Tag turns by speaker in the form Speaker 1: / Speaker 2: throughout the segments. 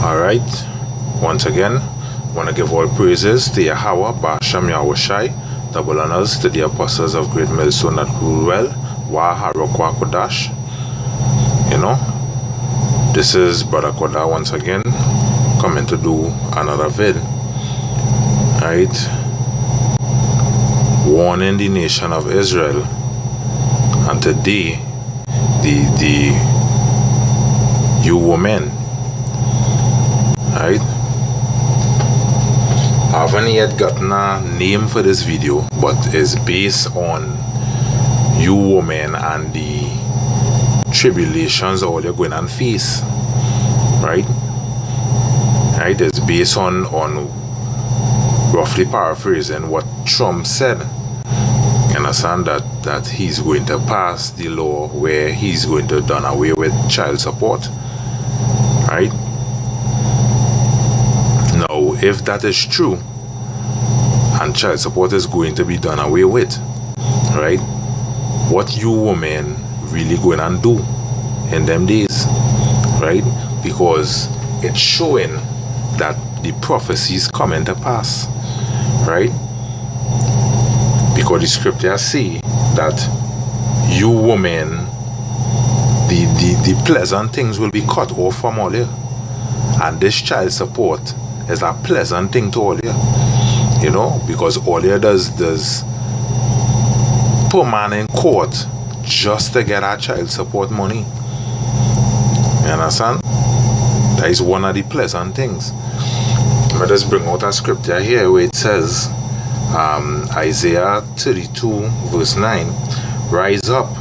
Speaker 1: Alright, once again, want to give all praises to Yahweh, Basham Yahushai, double honors to the apostles of Great Millstone that rule well, Waharokwa Kodash. You know, this is Brother Koda once again, coming to do another vid. Alright, warning the nation of Israel, and today, you women. Right? I haven't yet gotten a name for this video, but it's based on you women and the tribulations all you're going and face. Right? Right? It's based on roughly paraphrasing what Trump said. You understand that he's going to pass the law where he's going to done away with child support. Right? Now, if that is true, and child support is going to be done away with, right? What you women really going and do in them days, right? Because it's showing that the prophecies coming to pass, right? Because the scriptures say that you women, the pleasant things will be cut off from all you, and this child support is a pleasant thing to all you know, because all you does put man in court just to get our child support money. You understand? That is one of the pleasant things. Let us bring out a scripture here where it says, Isaiah 32 verse 9, rise up,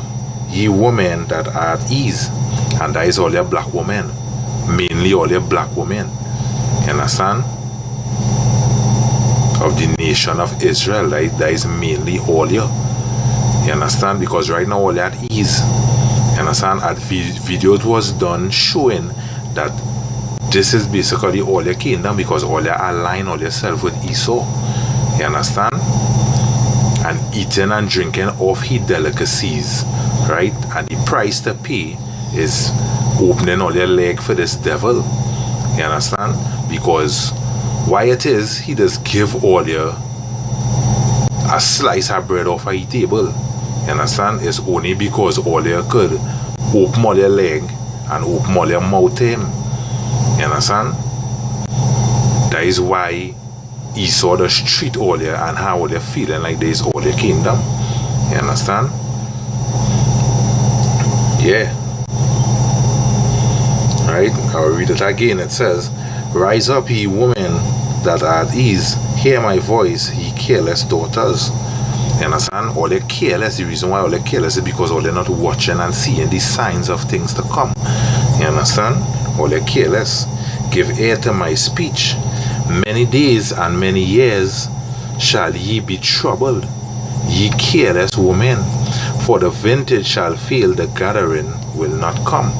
Speaker 1: ye women that are at ease. And that is all your black women, mainly all your black women. You understand? Of the nation of Israel, right? That is mainly all you. You understand? Because right now all you at ease. You understand? And video was done showing that this is basically all your kingdom, because all you align all yourself with Esau. You understand? And eating and drinking of his delicacies, right? And the price to pay is opening all your leg for this devil. You understand? Because why it is, he just give all you a slice of bread off of your table. You understand? It's only because all you could open all your leg and open all your mouth to him. You understand? That is why Esau just treat all you and how all you feeling like there is all your kingdom. You understand? Yeah. Right? I'll read it again. It says, rise up, ye women that are at ease, hear my voice, ye careless daughters. You understand? All they careless, the reason why all they careless is because all they're not watching and seeing the signs of things to come. You understand? All they careless. Give ear to my speech. Many days and many years shall ye be troubled, ye careless women, for the vintage shall fail, the gathering will not come.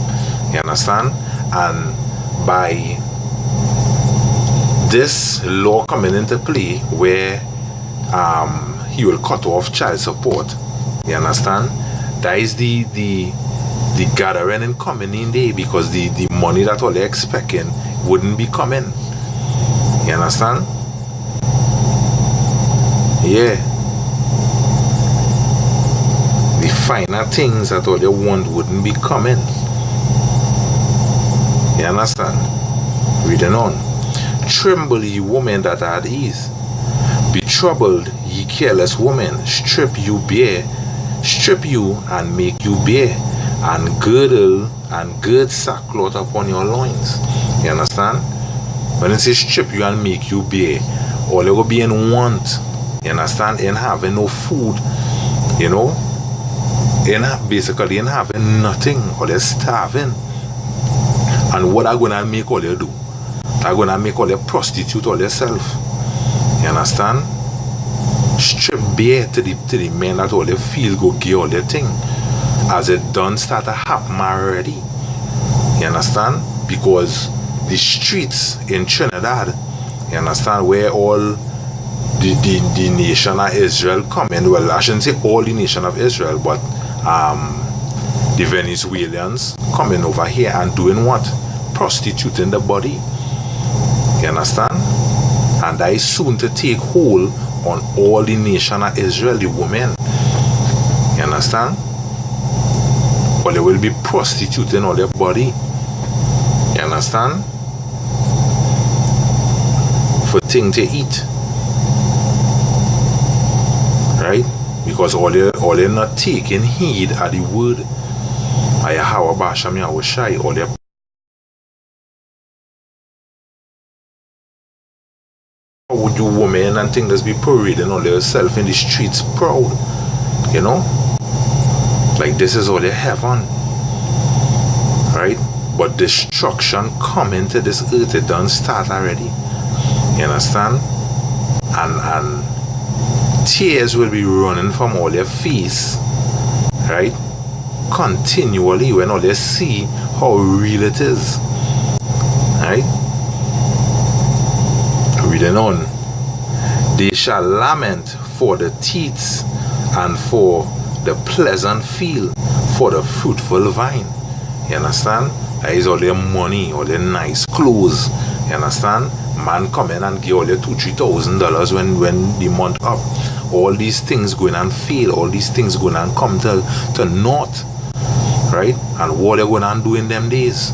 Speaker 1: You understand? And by this law coming into play where he will cut off child support, you understand? That is the gathering and coming in day, because the money that all they're expecting wouldn't be coming. You understand? Yeah. The finer things that all they want wouldn't be coming. You understand? Reading on. Tremble, ye women that are at ease. Be troubled, ye careless women. Strip you and make you bare, and girdle and gird sackcloth upon your loins. You understand? When it says strip you and make you bare, all you will be in want. You understand? In having no food, you know, basically in having nothing, or they're starving. And what are going to make all you do? Are going to make all you prostitute all yourself. You understand? Strip bare to the men that all they feel go give all their thing. As it done start to happen already. You understand? Because the streets in Trinidad, you understand, where all the nation of Israel come in. Well, I shouldn't say all the nation of Israel, but the Venezuelans coming over here and doing what? Prostituting the body. You understand? And that is soon to take hold on all the nation of Israel, the women. You understand? Or they will be prostituting all their body. You understand? For things to eat. Right? Because all they're not taking heed of the word. Ayahawa Basham Yahushai, all their would you women and things be parading all themselves in the streets proud, you know, like this is all they heaven, right? But destruction coming to this earth, it done start already, you understand? And tears will be running from all their face, right? Continually when all they see how real it is, right? Reading on, they shall lament for the teats and for the pleasant field, for the fruitful vine. You understand? That is all their money, all their nice clothes. You understand? Man come in and give all their $2,000-3,000 when the month up. All these things going and fail, all these things going and come to naught. Right? And what they're going and do in them days.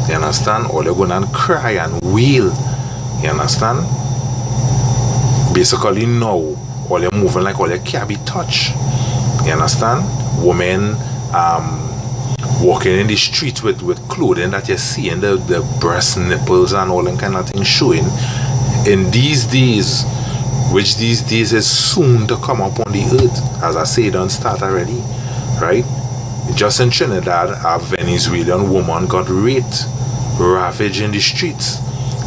Speaker 1: You understand? Or they're going and cry and wail. You understand? Basically now, all they're moving like all they can't be touched. You understand? Women walking in the street with clothing that you see and the breast nipples and all that kind of thing showing. In these days, which these days is soon to come up on the earth. As I say, it don't start already. Right? Just in Trinidad, a Venezuelan woman got raped, ravaged in the streets.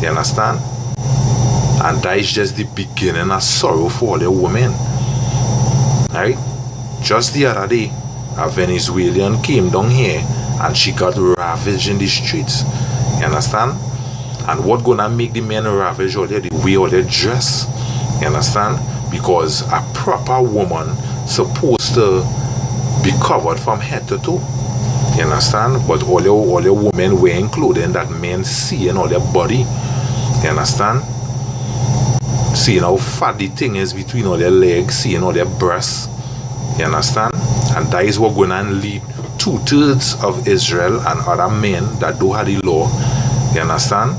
Speaker 1: You understand? And that is just the beginning of sorrow for all the women. Right? Just the other day, a Venezuelan came down here and she got ravaged in the streets. You understand? And what gonna make the men ravage all the way all they dress? You understand? Because a proper woman supposed to be covered from head to toe. You understand? But all the women wearing clothing that men see in all their body. You understand? Seeing how fat the thing is between all their legs, seeing all their breasts. You understand? And that is what going to lead 2/3 of Israel and other men that do have the law. You understand?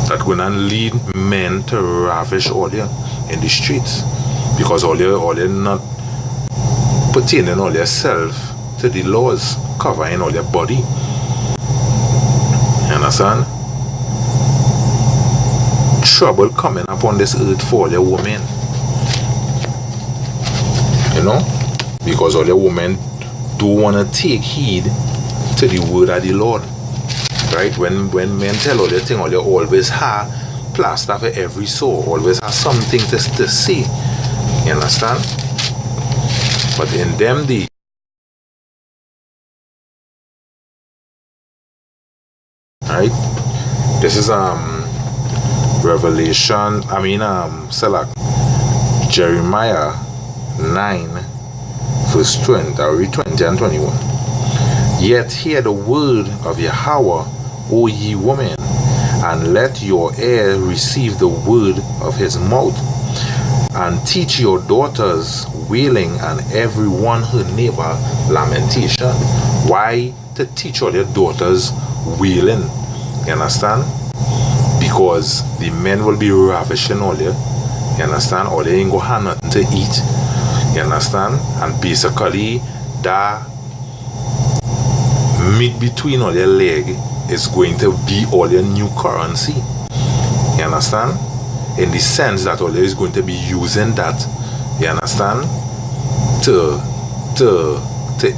Speaker 1: That going to lead men to ravish all there in the streets. Because all they're not pertaining all their self to the laws covering all their body. You understand? Trouble coming upon this earth for all the women. You know? Because all the women do want to take heed to the word of the Lord. Right? When men tell all the thing, all they always have plaster for every soul, always have something to say. You understand? But in them days, right? This is Revelation, Jeremiah 9 verse 20, I read 20 and 21. Yet hear the word of Yahweh, O ye women, and let your heir receive the word of his mouth, and teach your daughters wailing and every one her neighbor lamentation. Why to teach all your daughters wailing? You understand? Because the men will be ravishing all you. You understand? Or they ain't go have nothing to eat. You understand? And basically that meat between all your leg is going to be all your new currency. You understand? In the sense that all is going to be using that, you understand, to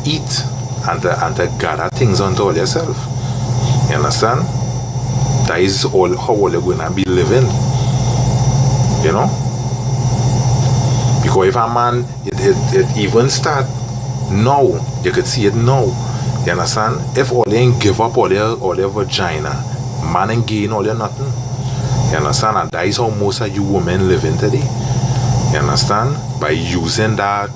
Speaker 1: eat and to gather things unto all yourself. You understand? That is all how all you're going to be living. You know? Because if a man, it even start now, you could see it now. You understand? If all they ain't give up all their vagina, man ain't gain all their nothing. You understand? And that is how most of you women living today. You understand? By using that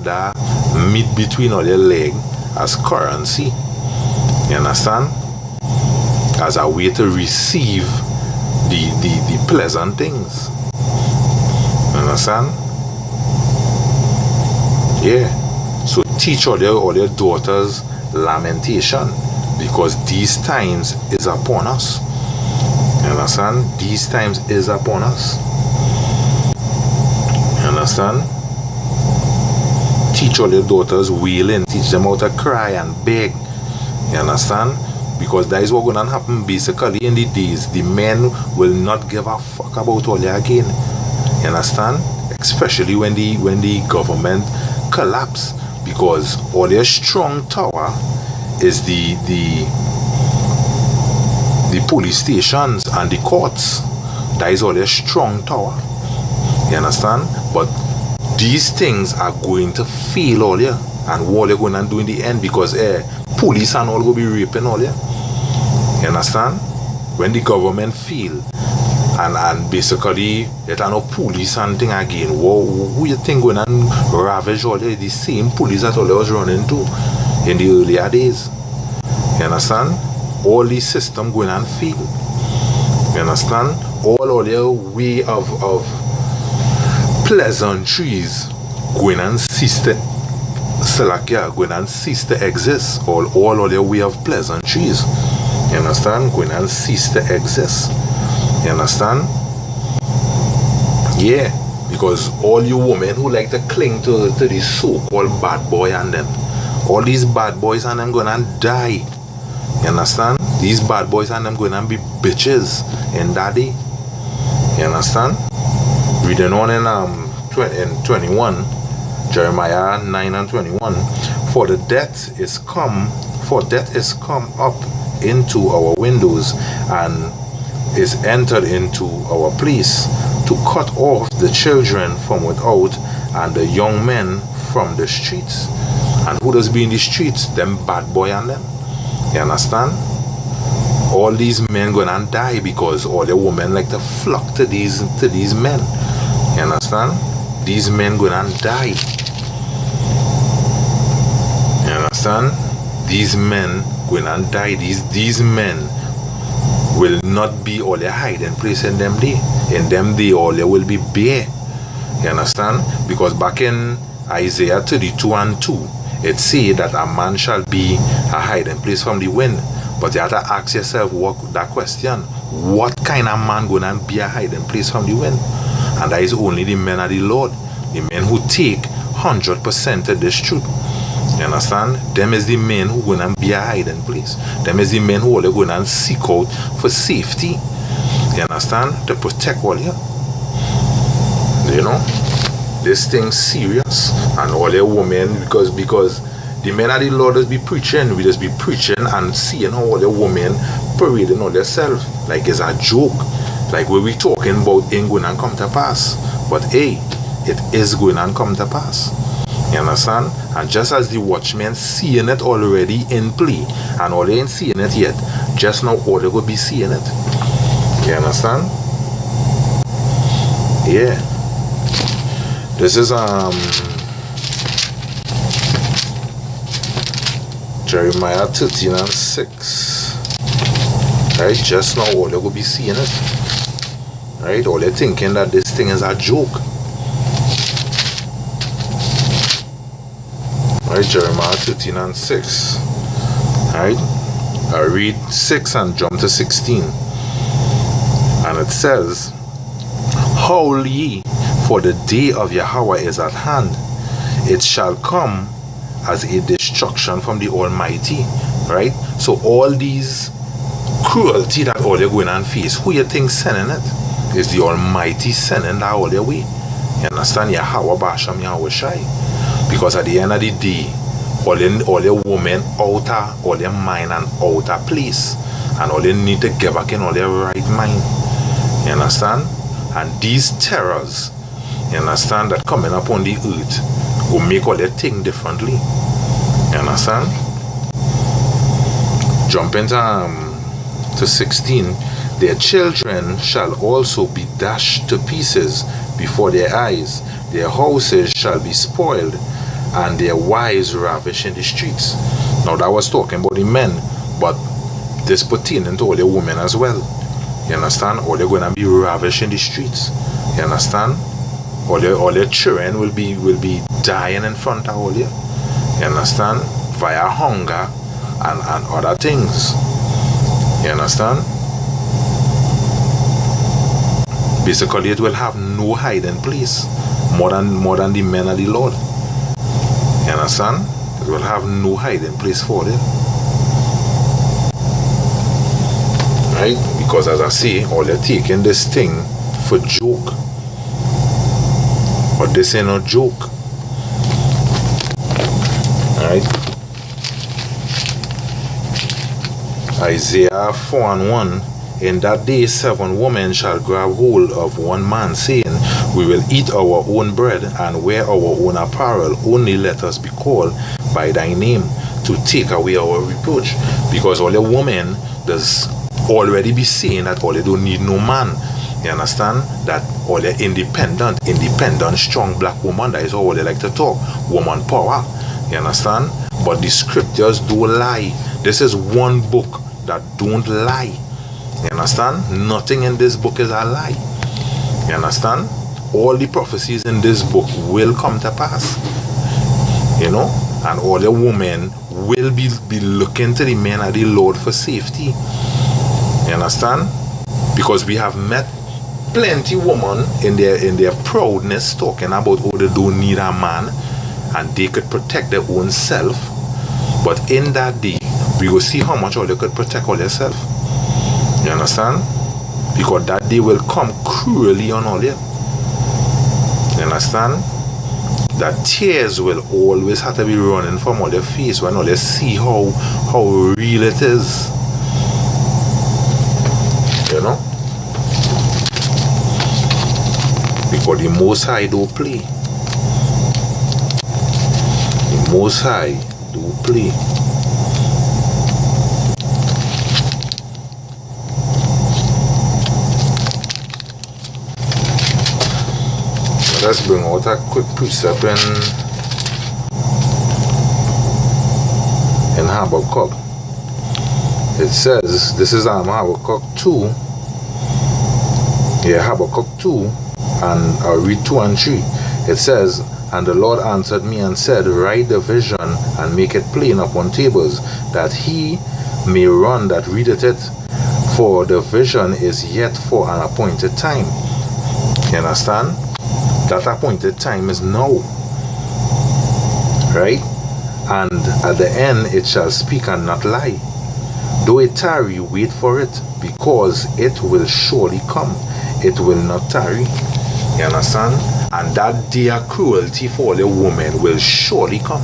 Speaker 1: meat between all your leg as currency. You understand? As a way to receive the pleasant things. Understand? Yeah. So teach all your daughters lamentation, because these times is upon us. You understand? These times is upon us. You understand? Teach all your daughters wailing. Teach them how to cry and beg. You understand? Because that is what's going to happen basically in the days. The men will not give a fuck about all that again. You understand? Especially when the government collapse, because all their strong tower is the police stations and the courts. That is all their strong tower. You understand? But these things are going to fail all here, and what they're going to do in the end, because police and all will be raping all here. You understand? When the government fail, and basically there are no police and thing again, who you think going to ravage all the same police that all they was running to in the earlier days? You understand? All these systems going and fail. You understand? All their way of pleasantries going and cease to going and cease to exist. All their way of pleasantries, you understand, going and cease to exist. You understand? Yeah, because all you women who like to cling to these so-called bad boy and them, all these bad boys and them gonna die. You understand? These bad boys and them gonna be bitches in that day. You understand? Reading on in 21, Jeremiah 9 and 21. For death is come up into our windows, and is entered into our place, to cut off the children from without and the young men from the streets. And who does be in the streets? Them bad boy and them. You understand? All these men gonna die because all the women like to flock to these men. You understand? These men gonna die. You understand? These men gonna die. These men will not be all their hiding place in them day. In them day, all they will be bare. You understand? Because back in Isaiah 32 and 2, it say that a man shall be a hiding place from the wind. But you have to ask yourself that question: what kind of man gonna be a hiding place from the wind? And that is only the men of the Lord, the men who take 100% of this truth. You understand? Them is the men who gonna be a hiding place. Them is the men who are gonna seek out for safety. You understand? To protect all you. You know? This thing's serious. And all the women, because the men of the Lord just be preaching. We just be preaching and seeing how all the women parading on themselves. Like it's a joke. Like what we talking about ain't going to come to pass. But hey, it is going to come to pass. You understand? And just as the watchmen seeing it already in play, and all they ain't seeing it yet, just now all they will be seeing it. You understand? Yeah. This is Jeremiah 13 and 6. Right? Just now all they will be seeing it. Right? All they're thinking that this thing is a joke. Right, Jeremiah 13 and 6. Right? I read 6 and jump to 16. And it says, Howl ye, for the day of Yahweh is at hand. It shall come as a destruction from the Almighty. Right? So all these cruelty that all they're going and face, who you think sending it? Is the Almighty sending that all their way. You understand? Yahweh Basham Yahweh Shai. Because at the end of the day, all the women outer, all their mind and outer place, and all they need to get back in all their right mind. You understand? And these terrors, you understand, that coming up on the earth will make all their thing differently. You understand? Jump into to 16. Their children shall also be dashed to pieces before their eyes. Their houses shall be spoiled, and their wives ravished in the streets. Now that was talking about the men, but this pertaining to all the women as well. You understand? Or they're going to be ravished in the streets. You understand? All your children will be dying in front of all you. You understand? Via hunger and other things. You understand? Basically, it will have no hiding place more than the men of the Lord. You understand? It will have no hiding place for them. Right? Because as I say, all they're taking this thing for joke. But this ain't no joke. Right? Isaiah 4:1. In that day 7 women shall grab hold of one man, saying, we will eat our own bread and wear our own apparel. Only let us be called by thy name, to take away our reproach. Because all the women does already be saying that all they don't need no man. You understand? That all the independent, strong black woman, that is all they like to talk. Woman power. You understand? But the scriptures don't lie. This is one book that don't lie. You understand? Nothing in this book is a lie. You understand? All the prophecies in this book will come to pass. You know? And all the women will be looking to the men of the Lord for safety. You understand? Because we have met plenty women in their proudness talking about how they don't need a man and they could protect their own self. But in that day, we will see how much all they could protect all themselves. You understand? Because that day will come cruelly on all you. You understand? That tears will always have to be running from all their face when all they see how real it is. You know? Because the Most High don't play. The Most High don't play. Let's bring out a quick precept in Habakkuk. It says, this is Habakkuk 2. Yeah, Habakkuk 2, and I'll read 2 and 3. It says, and the Lord answered me and said, write the vision and make it plain upon tables, that he may run that readeth it, for the vision is yet for an appointed time. You understand? That appointed time is now. Right? And at the end it shall speak and not lie. Though it tarry, wait for it, because it will surely come. It will not tarry. You understand? And that day of cruelty for the woman will surely come.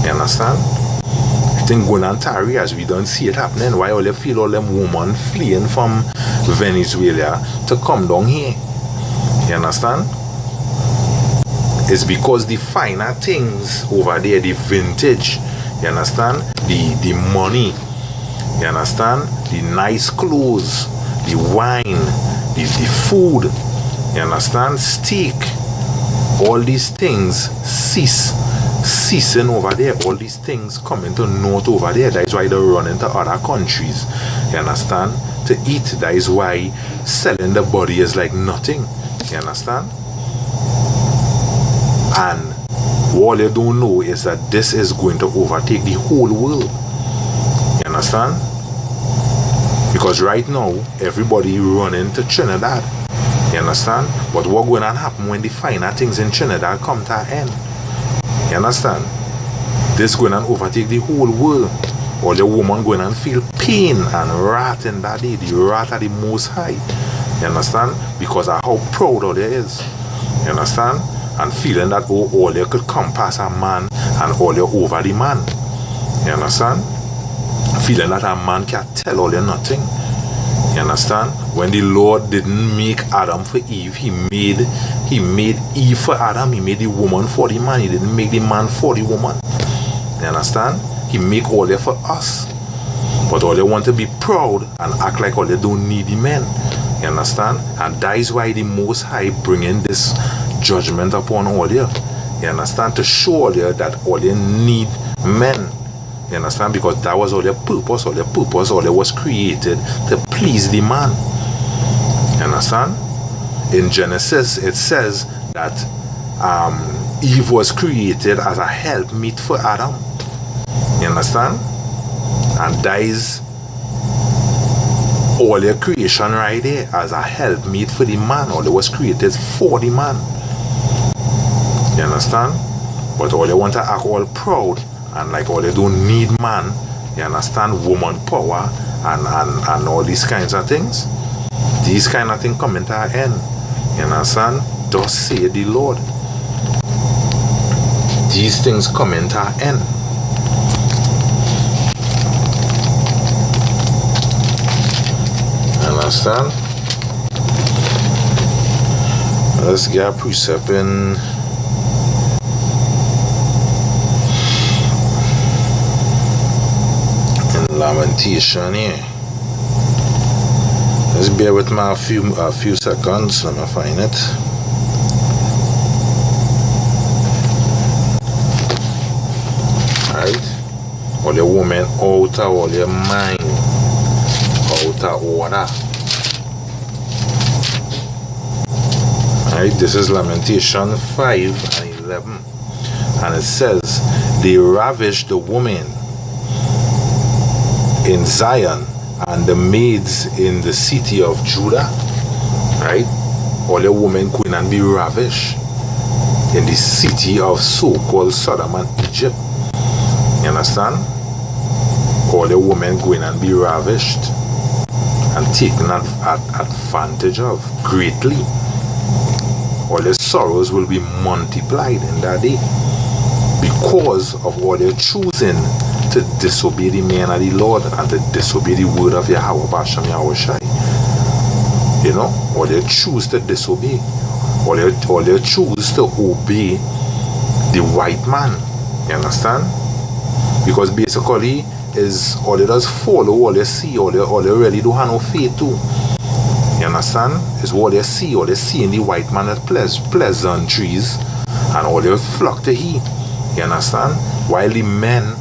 Speaker 1: You understand? I think going and tarry, as we don't see it happening, why all you feel all them women fleeing from Venezuela to come down here? You understand? It's because the finer things over there, the vintage, you understand? The money, you understand? The nice clothes, the wine, the food, you understand? Steak, all these things ceasing over there. All these things coming to north over there. That is why they run into other countries, you understand? To eat. That is why selling the body is like nothing, you understand? And all you don't know is that this is going to overtake the whole world. You understand? Because right now, everybody running to Trinidad. You understand? But what's going to happen when the finer things in Trinidad come to an end? You understand? This is going to overtake the whole world. All the women going to feel pain and wrath in that day. The wrath of the Most High. You understand? Because of how proud all there is. You understand? And feeling that all they could come past a man and all they over the man. You understand? Feeling that a man can't tell all they nothing. You understand? When the Lord didn't make Adam for Eve, he made Eve for Adam. He made the woman for the man. He didn't make the man for the woman. You understand? He make all they for us. But all they want to be proud and act like all they don't need the men. You understand? And that is why the Most High bringing this judgment upon all you. You understand? To show all you that all you need men. You understand? Because that was all their purpose. All their purpose, all they was created to please the man. understand? In Genesis, it says that Eve was created as a helpmeet for Adam. You understand? And that is all your creation right there as a helpmeet for the man. All it was created for the man. You understand? But all they want to act all proud and like all they don't need man. You understand? Woman power and all these kinds of things. These kind of things come into an end. You understand? Thus say the Lord. These things come into an end. Understand? Let's get a precept in Lamentation here. Let's bear with me a few seconds. Let me find it. Alright. All your women out of all your mind, out of order. Alright, this is Lamentation 5 and 11. And it says, they ravished the woman in Zion and the maids in the city of Judah. Right? All the women going and be ravished in the city of so-called Sodom and Egypt. You understand? All the women going and be ravished and taken advantage of greatly. All their sorrows will be multiplied in that day because of all their choosing to disobey the man of the Lord and to disobey the word of Yahweh Bashem Yahushai. You know, or they choose to disobey, or they choose to obey the white man. You understand? Because basically is all they does follow all they see, all they really do have no faith too. You understand? Is what they see in the white man as pleasantries, and all they flock to he. You understand? While the men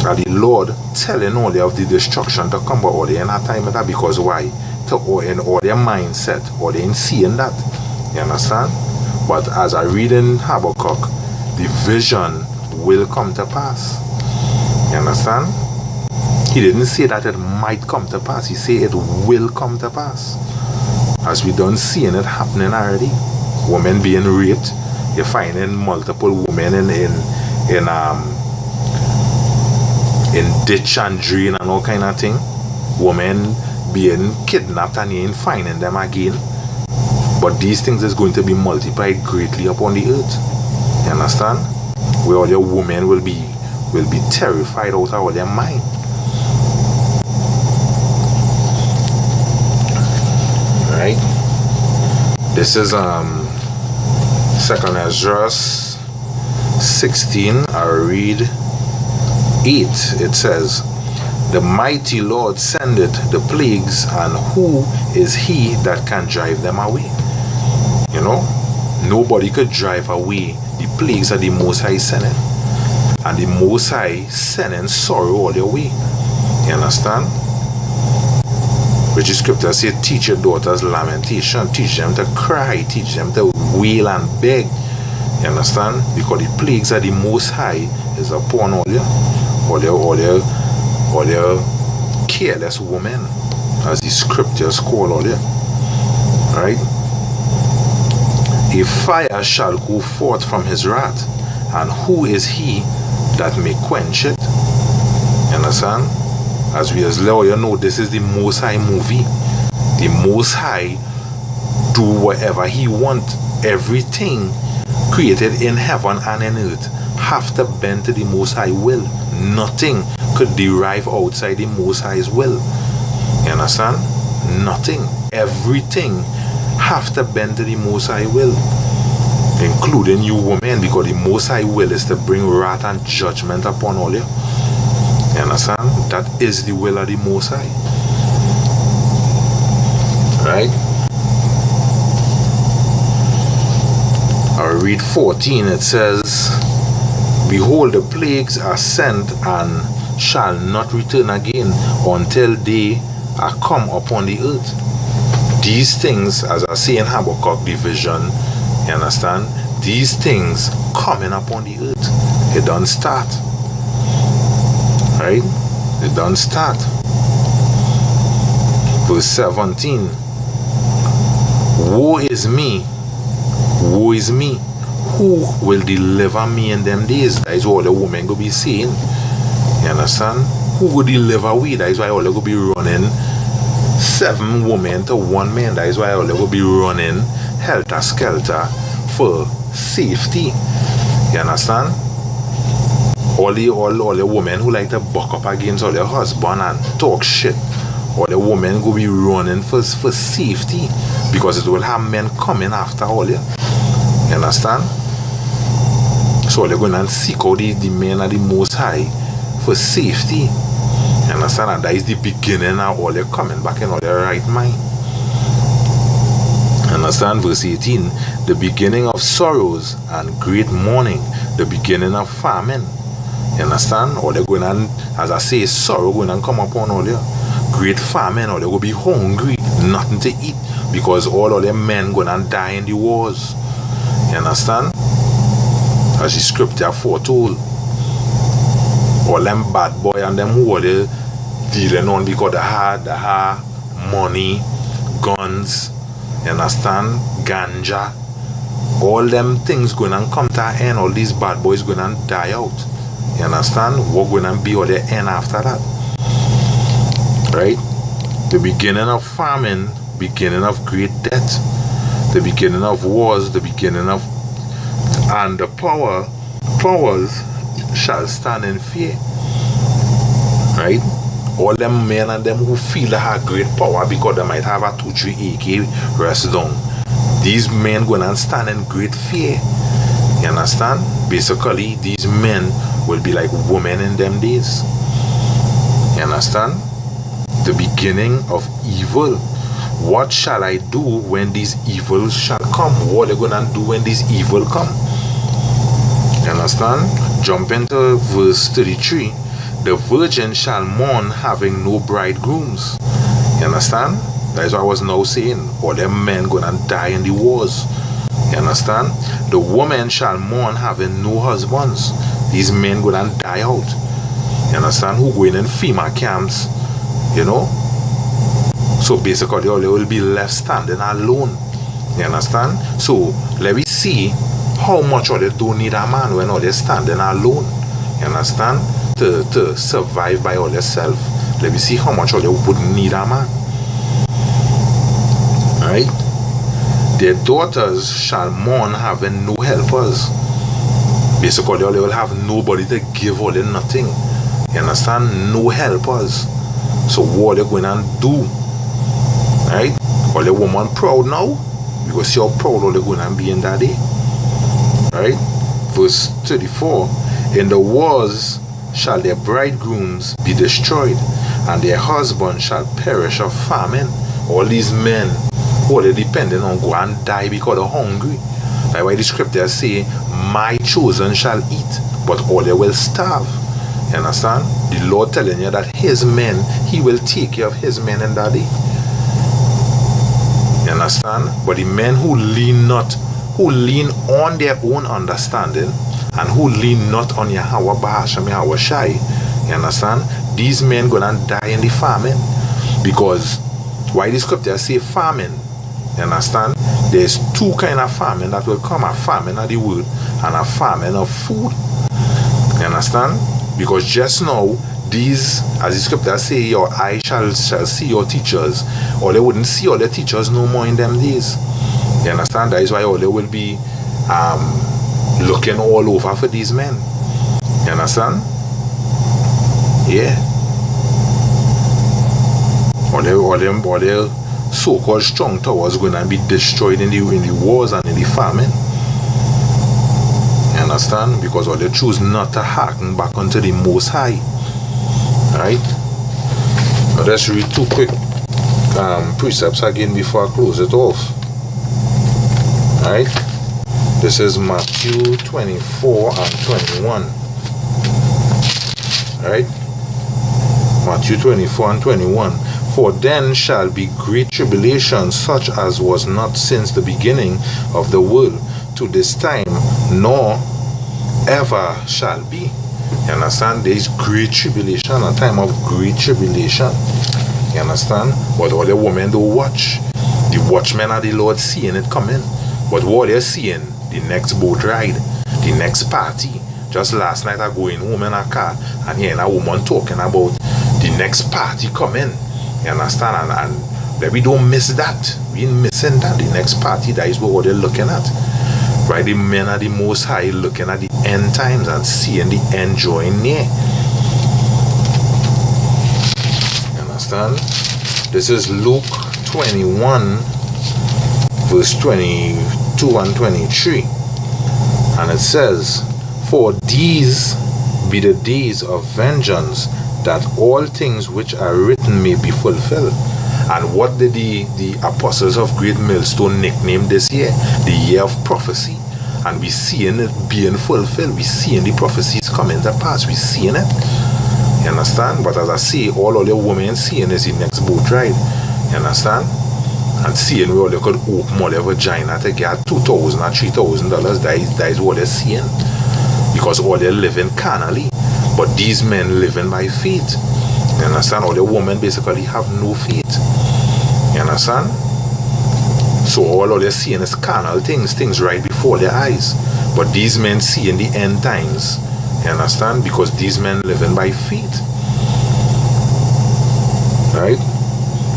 Speaker 1: of the Lord telling all they of the destruction to come, but all they in that time of that, because why? To all in all their mindset, or they ain't seeing that. You understand? But as I read in Habakkuk, the vision will come to pass. You understand? He didn't say that it might come to pass. He said it will come to pass. As we done seeing it happening already. Women being raped. You're finding multiple women in ditch and drain and all kind of thing. Women being kidnapped and you ain't finding them again. But these things is going to be multiplied greatly upon the earth. You understand? Where all your women will be terrified out of all their mind. Right? This is 2nd Ezra 16. I read 8. It says, the mighty Lord sendeth the plagues, and who is he that can drive them away? You know, nobody could drive away the plagues that the Most High sending. And the Most High sending sorrow all the way. You understand? Which the scripture says, teach your daughters lamentation, teach them to cry, teach them to wail and beg. You understand? Because the plagues of the Most High is upon all your careless women, as the scriptures call all you. Right? A fire shall go forth from his wrath, and who is he that may quench it? You understand? As we as lawyer know, this is the Most High movie. The Most High do whatever he want. Everything created in heaven and in earth have to bend to the Most High will. Nothing could derive outside the Most High's will. You understand? Nothing. Everything have to bend to the Most High will, including you women, because the Most High will is to bring wrath and judgment upon all you. You understand? That is the will of the Most High. Right? I read 14. It says, behold, the plagues are sent and shall not return again until they are come upon the earth. these things, as I say in Habakkuk division, you understand, these things coming upon the earth. It don't start. Right? It don't start. Verse 17. Woe is me. Woe is me. Who will deliver me in them days? That is what the woman go be saying. You understand? Who will deliver we? That is why all they go be running 7 women to 1 man. That is why all they go be running helter skelter for safety. You understand? All the women who like to buck up against all their husband and talk shit. All the women go be running for safety, because it will have men coming after all you. You understand? So they're going and seek out the men of the Most High for safety. You understand? And that is the beginning of all they're coming back in all their right mind. You understand? Verse 18. The beginning of sorrows and great mourning. The beginning of famine. You understand? Or they're going and, as I say, sorrow going and come upon all you. Great famine, or they will be hungry, nothing to eat, because all of them men going and die in the wars. You understand? As the scripture foretold. All them bad boy and them who are dealing on because they had money, guns, you understand, ganja, all them things going and come to an end. All these bad boys going and die out. You understand? What going and be all the end after that? Right? The beginning of famine, beginning of great death, the beginning of wars, the beginning of, and the powers shall stand in fear. Right? All them men and them who feel they have great power because they might have a 2-3 AK rest down. These men going and stand in great fear. You understand? Basically, these men will be like women in them days. You understand? The beginning of evil. What shall I do when these evils shall come? What are they going to do when these evil come? You understand? Jump into verse 33. The virgin shall mourn having no bridegrooms. You understand? That is what I was now saying. All them men going to die in the wars. You understand? The woman shall mourn having no husbands. These men going to die out. You understand? Who going in FEMA camps. You know, so basically all they will be left standing alone. You understand? So let me see how much all they don't need a man when all they're standing alone. You understand? To survive by all themselves. Let me see how much all they wouldn't need a man. Alright? Their daughters shall mourn having no helpers. Basically all they will have nobody to give all them nothing. You understand? No helpers. So what are they going to do? Right? Are the woman proud now? Because see how proud all they going to be in that day. Right? Verse 34. In the wars shall their bridegrooms be destroyed, and their husbands shall perish of famine. All these men who are dependent on go and die because they're hungry. That's why the scripture say, my chosen shall eat, but all they will starve. You understand? The Lord telling you that his men, he will take care of his men in that day. You understand? But the men who lean on their own understanding and who lean not on Yahweh Bahasham Yahweh Shai, you understand? These men gonna die in the famine. Because why the scripture say famine? You understand? There's 2 kinds of famine that will come. A famine of the word and a famine of food. You understand? Because just now, these, as the scripture say, your eye shall see your teachers, or they wouldn't see all the teachers no more in them days. You understand? That is why all they will be looking all over for these men. You understand? Yeah. All the so-called strong towers going to be destroyed in the wars and in the famine. You understand? Because all they choose not to hearken back unto the Most High. Alright? Now let's read 2 quick precepts again before I close it off. Alright? This is Matthew 24 and 21. Alright? Matthew 24 and 21. For then shall be great tribulation, such as was not since the beginning of the world to this time, nor ever shall be. You understand? There is great tribulation, a time of great tribulation. You understand? But all the women don't watch. The watchmen of the Lord seeing it coming. But what they're seeing, the next boat ride, the next party. Just last night I go in home in a car and hearing a woman talking about the next party coming. You understand? And that we don't miss that. We ain't missing that. The next party, that is what they're looking at. Right? The men are the most high looking at the end times and seeing the end drawing near. You understand? This is Luke 21 verse 22 and 23. And it says, for these be the days of vengeance, that all things which are written may be fulfilled. And what did the apostles of Great Millstone nickname this year? The year of prophecy. And we seeing it being fulfilled. We seeing the prophecies coming to pass. We seeing it. You understand? But as I say, all the women seeing is the next boat ride. You understand? And seeing where they could open all their vagina to get $2,000 or $3,000. That is what they're seeing. Because all they're living carnally. But these men living by faith. You understand? Or the women basically have no faith. You understand? So all they're seeing is carnal things right before their eyes. But these men see in the end times. You understand? Because these men living by faith. Right?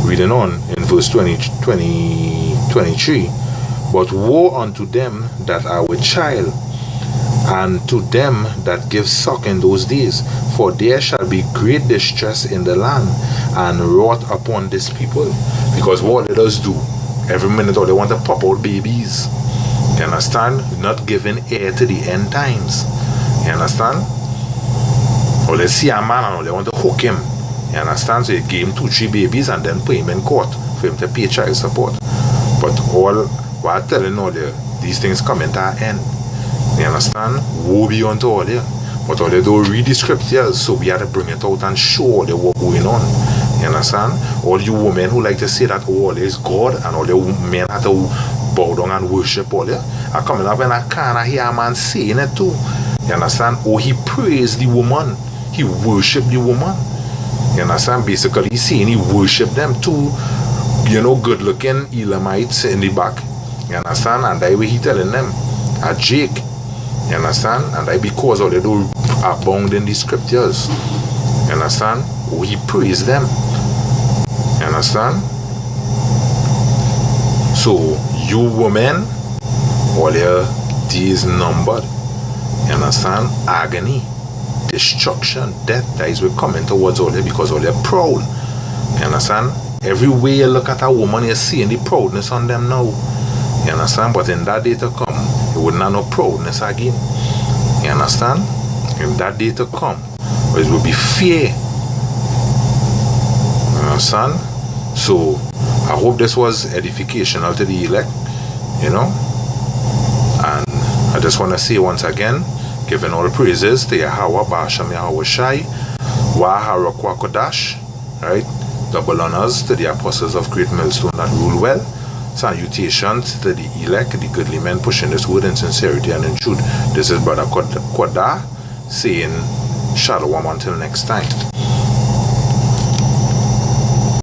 Speaker 1: Reading on in verse 23. But woe unto them that are with child, and to them that give suck in those days, for there shall be great distress in the land, and wrath upon this people. Because what it does do, every minute they want to pop out babies. You understand? Not giving ear to the end times. You understand? Or they see a man and they want to hook him. You understand? So they give him 2-3 babies and then put him in court for him to pay child support. But all while telling all these things coming to an end. You understand? Woe be unto all there. But all they don't read the scriptures, so we have to bring it out and show all the what going on. You understand? All you women who like to say that all is God, and all the men have to bow down and worship all there, are coming up in a car and I hear a man saying it too. You understand? Oh, he praised the woman. He worshiped the woman. You understand? Basically, he's saying he worshiped them too. You know, good looking Elamites in the back. You understand? And that way he telling them, a Jake. You understand? And that because all they do abound in the scriptures. You understand? Oh, he praised them. You understand? So, you women, all your days numbered. You understand? Agony, destruction, death, that is what coming towards all there because all they're proud. You understand? Every way you look at a woman, you're seeing the proudness on them now. You understand? But in that day to come, you would not know proudness again. You understand? In that day to come, it will be fear. You understand? So, I hope this was educational to the elect. You know? And I just want to say once again, giving all praises to Yahweh, Basham Yahweh Shai, Wahara Kwakodash, right? Double honors to the apostles of Great Millstone that rule well. Salutations to the elect, the goodly men pushing this word in sincerity and in truth. This is Brother Kwada saying Shalom until next time.